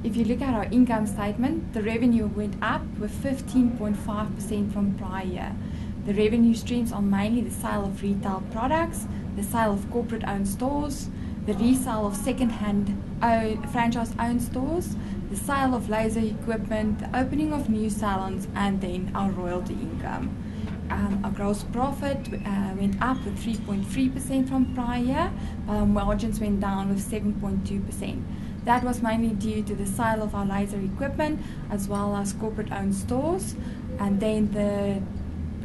If you look at our income statement, the revenue went up with 15.5% from prior year. The revenue streams are mainly the sale of retail products, the sale of corporate-owned stores, the resale of second-hand franchise-owned stores, the sale of laser equipment, the opening of new salons, and then our royalty income. Our gross profit went up with 3.3% from prior year, but our margins went down with 7.2%. That was mainly due to the sale of our laser equipment as well as corporate-owned stores, and then the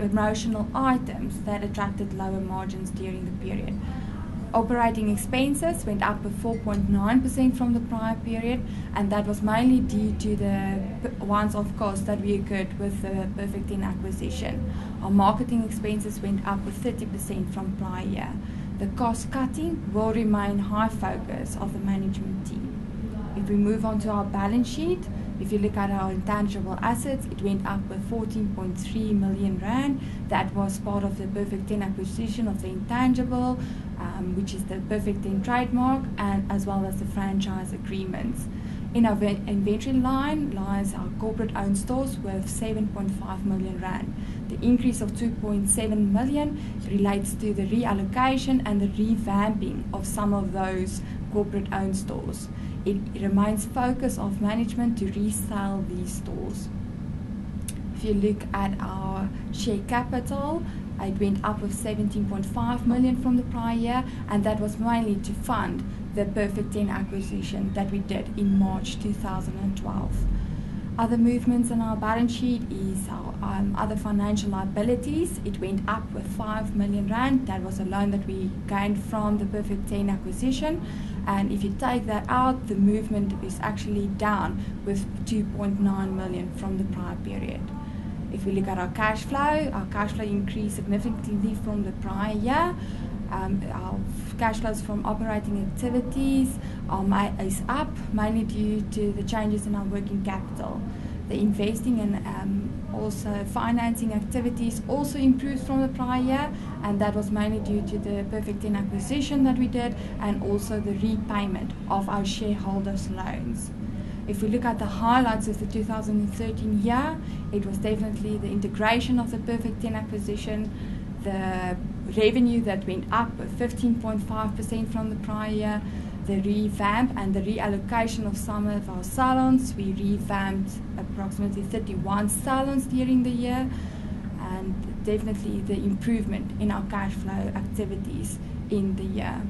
promotional items that attracted lower margins during the period. Operating expenses went up with 4.9% from the prior period, and that was mainly due to the once-off costs that we incurred with the Perfect 10 acquisition. Our marketing expenses went up with 30% from prior year. The cost cutting will remain high focus of the management team. If we move on to our balance sheet, if you look at our intangible assets, it went up with 14.3 million rand. That was part of the Perfect 10 acquisition of the intangible, which is the Perfect 10 trademark, and as well as the franchise agreements. In our inventory line lies our corporate-owned stores with 7.5 million rand. The increase of 2.7 million relates to the reallocation and the revamping of some of those corporate-owned stores. It remains focus of management to resell these stores. If you look at our share capital, it went up with 17.5 million from the prior year, and that was mainly to fund the Perfect 10 acquisition that we did in March 2012. Other movements on our balance sheet is our other financial liabilities. It went up with 5 million rand. That was a loan that we gained from the Perfect 10 acquisition. And if you take that out, the movement is actually down with 2.9 million from the prior period. If we look at our cash flow increased significantly from the prior year. Our cash flows from operating activities is up, mainly due to the changes in our working capital. The investing and also financing activities also improved from the prior year, and that was mainly due to the Perfect 10 acquisition that we did, and also the repayment of our shareholders' loans. If we look at the highlights of the 2013 year, it was definitely the integration of the Perfect 10 acquisition, the revenue that went up with 15.5% from the prior year, the revamp and the reallocation of some of our salons. We revamped approximately 31 salons during the year, and definitely the improvement in our cash flow activities in the year.